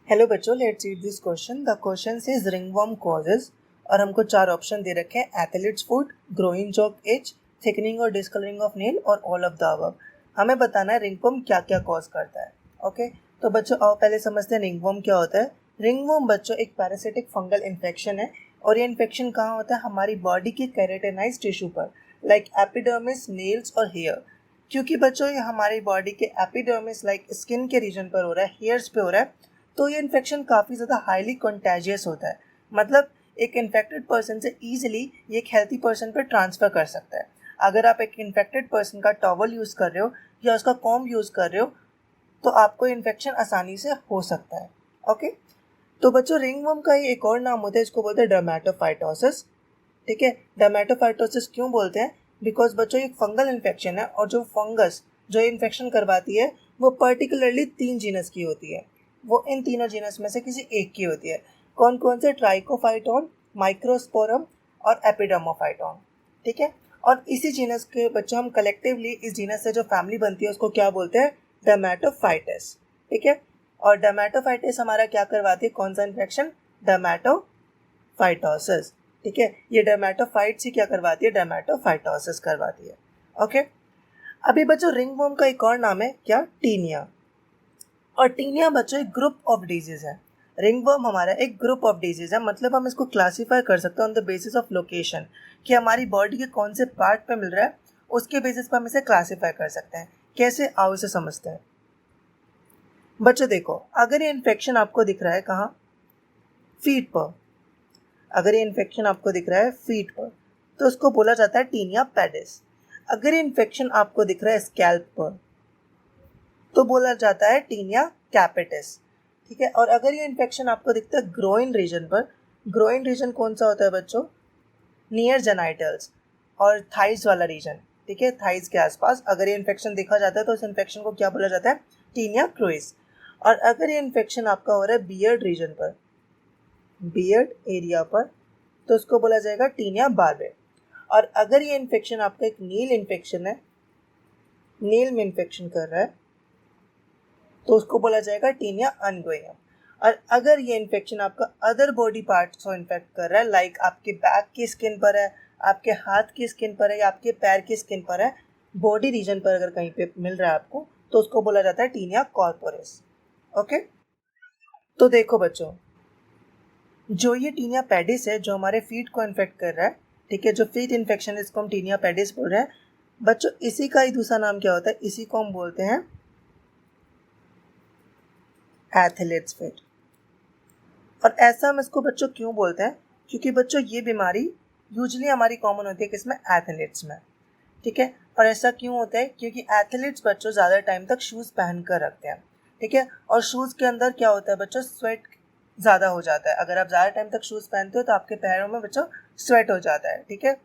Hello बच्चों, let's read this question. The question says ringworm causes, और हमको 4 option दे रखे हैं, athlete's foot, growing jock itch, thickening और डिस्कलरिंग ऑफ नेल और ऑल ऑफ द अबव। हमें बताना है रिंगवर्म क्या क्या कॉज करता है। ओके, तो बच्चों आओ पहले समझते हैं रिंगवर्म क्या होता है। रिंगवर्म बच्चों एक पैरासिटिक फंगल इन्फेक्शन है, और ये इन्फेक्शन कहाँ होता है? हमारी बॉडी के केराटिनाइज्ड टिश्यू पर, लाइक एपिडर्मिस, नेल्स और हेयर। क्योंकि बच्चों ये हमारी बॉडी के एपिडर्मिस लाइक स्किन के रीजन पर हो रहा है, हेयर्स पे हो रहा है, तो ये इन्फेक्शन काफ़ी ज़्यादा हाईली कंटेजियस होता है। मतलब एक इन्फेक्टेड पर्सन से ईजिली ये एक हेल्थी पर्सन पर ट्रांसफ़र कर सकता है। अगर आप एक इन्फेक्टेड पर्सन का टॉवल यूज़ कर रहे हो या उसका कॉम्ब यूज़ कर रहे हो तो आपको इन्फेक्शन आसानी से हो सकता है। ओके, तो बच्चों रिंगवर्म का ही एक और नाम होता है, इसको बोलते हैं डर्मेटोफाइटोसिस। ठीक है, डर्मेटोफाइटोसिस क्यों बोलते हैं? बिकॉज बच्चों एक फंगल इन्फेक्शन है, और जो फंगस जो इन्फेक्शन करवाती है वो पर्टिकुलरली 3 जीनस की होती है। वो इन तीनों जीनस में से किसी एक की होती है। कौन कौन से? ट्राइकोफाइटोन, माइक्रोस्पोरम और एपिडर्मोफाइटोन। ठीक है, और इसी जीनस के बच्चों हम कलेक्टिवली इस जीनस से जो फैमिली बनती है उसको क्या बोलते हैं? डर्मेटोफाइटिस। ठीक है, और डर्मेटोफाइटिस हमारा क्या करवाती है? कौन सा इन्फेक्शन? डर्मेटोफाइटोसिस। ठीक है, ये डर्मेटोफाइट्स ही क्या करवाती है? डर्मेटोफाइटोसिस करवाती है। ओके, अभी बच्चों रिंगवर्म का एक और नाम है क्या? टीनिया। और टीनिया बच्चों एक ग्रुप ऑफ डिजीज है। रिंगवर्म हमारा एक ग्रुप ऑफ डिजीज है, मतलब हम इसको क्लासीफाई कर सकते हैं on the basis of location, कि हमारी बॉडी के कौन से पार्ट पे मिल रहा है, उसके बेसिस पर हम इसे क्लासीफाई कर सकते हैं। कैसे? आओ इसे समझते हैं। बच्चों देखो, अगर ये इन्फेक्शन आपको दिख रहा है कहाँ? फीट पर। अगर ये इन्फेक्शन आपको दिख रहा है फीट पर तो उसको बोला जाता है टीनिया पेडिस। अगर ये इन्फेक्शन आपको दिख रहा है स्कैल्प पर तो बोला जाता है टीनिया कैपिटिस। ठीक है, और अगर ये इन्फेक्शन आपको दिखता है ग्रोइन रीजन पर, ग्रोइन रीजन कौन सा होता है बच्चों? नियर जेनाइटल्स और थाइज वाला रीजन। ठीक है, थाइज के आसपास अगर ये इन्फेक्शन देखा जाता है तो इस इन्फेक्शन को क्या बोला जाता है? टीनिया क्रूइस। और अगर ये इन्फेक्शन आपका हो रहा है बियर्ड रीजन पर, बियर्ड एरिया पर, तो उसको बोला जाएगा टीनिया बार्बे। और अगर ये इन्फेक्शन आपका एक नील इन्फेक्शन है, नील में इन्फेक्शन कर रहा है, तो उसको बोला जाएगा टीनिया अनगोइंगम। और अगर ये इन्फेक्शन आपका अदर बॉडी पार्ट्स को इन्फेक्ट कर रहा है, लाइक आपके बैक की स्किन पर है, आपके हाथ की स्किन पर है या आपके पैर की स्किन पर है, बॉडी रीजन पर अगर कहीं पे मिल रहा है आपको, तो उसको बोला जाता है टीनिया कॉर्पोरिस। ओके, तो देखो बच्चों, जो ये टीनिया पेडिस है जो हमारे फीट को इन्फेक्ट कर रहा है, ठीक है, जो फीट इन्फेक्शन है इसको हम टीनिया पेडिस बोल रहे हैं। बच्चों इसी का ही दूसरा नाम क्या होता है? इसी को हम बोलते हैं एथलीट्स फिट। और ऐसा हम इसको बच्चों क्यों बोलते हैं? क्योंकि बच्चों ये बीमारी यूजली हमारी कॉमन होती है किसमें? एथलीट्स में। ठीक है, और ऐसा क्यों होता है? क्योंकि एथलीट्स बच्चों ज़्यादा टाइम तक शूज़ पहन कर रखते हैं। ठीक है, और शूज़ के अंदर क्या होता है बच्चों? स्वेट ज़्यादा हो जाता है। अगर आप ज़्यादा टाइम तक शूज़ पहनते हो तो आपके पैरों में बच्चों स्वेट हो जाता है। ठीक है,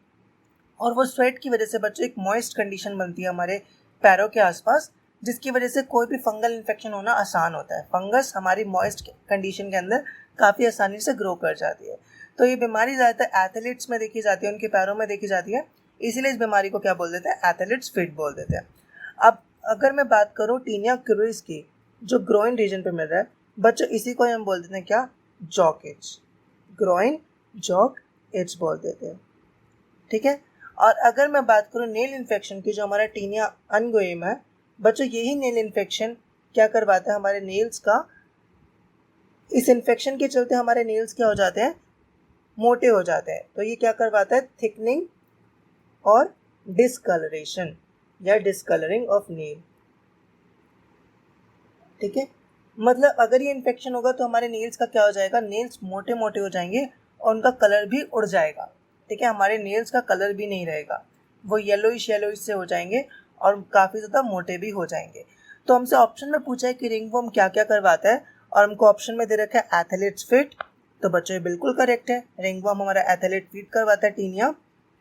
और वो स्वेट की वजह से बच्चों एक मॉइस्ट कंडीशन बनती है हमारे पैरों के आसपास, जिसकी वजह से कोई भी फंगल इन्फेक्शन होना आसान होता है। फंगस हमारी मॉइस्ट कंडीशन के अंदर काफ़ी आसानी से ग्रो कर जाती है। तो ये बीमारी ज़्यादातर एथलीट्स में देखी जाती है, उनके पैरों में देखी जाती है, इसीलिए इस बीमारी को क्या बोल देते हैं? एथलीट्स फिट बोल देते हैं। अब अगर मैं बात करूँ टीनिया क्रूइस की, जो ग्रोइन रीजन पे मिल रहा है बच्चों, इसी को हम बोल देते हैं क्या? Jock itch. Groin jock itch बोल देते हैं। ठीक है, और अगर मैं बात करूँ नेल इन्फेक्शन की, जो हमारा टीनिया अनगोइम है बच्चों, यही नेल इन्फेक्शन क्या करवाता है? हमारे नेल्स का, इस इन्फेक्शन के चलते हमारे नेल्स क्या हो जाते हैं? मोटे हो जाते हैं। तो ये क्या करवाता है? थिकनिंग और डिस्कलरेशन या डिस्कलरिंग ऑफ नेल। ठीक है, मतलब अगर ये इन्फेक्शन होगा तो हमारे नेल्स का क्या हो जाएगा? नेल्स मोटे मोटे हो जाएंगे और उनका कलर भी उड़ जाएगा। ठीक है, हमारे नेल्स का कलर भी नहीं रहेगा, वो येलोइश येलोइश से हो जाएंगे और काफ़ी ज़्यादा मोटे भी हो जाएंगे। तो हमसे ऑप्शन में पूछा है कि रिंगवर्म क्या क्या करवाता है, और हमको ऑप्शन में दे रखा है एथलीट्स फिट। तो बच्चों ये बिल्कुल करेक्ट है, रिंगवर्म हमारा एथलीट फिट करवाता है, टीनिया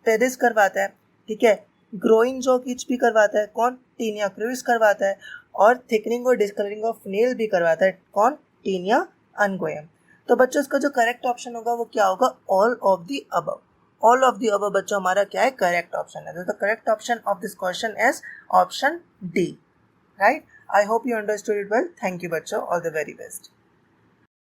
पेरिस करवाता है। ठीक है, ग्रोइंग जॉक इच भी करवाता है, कौन? टीनिया क्रूइस करवाता है। और थिकनिंग और डिस्कलरिंग ऑफ नेल भी करवाता है, कौन? टीनिया अनगोयम। तो बच्चों इसका जो करेक्ट ऑप्शन होगा वो क्या होगा? All of the above. All of the above बच्चों हमारा क्या है? करेक्ट ऑप्शन है। The correct option of this question is option D, right? I hope you understood it well. Thank you बच्चों, ऑल द वेरी बेस्ट।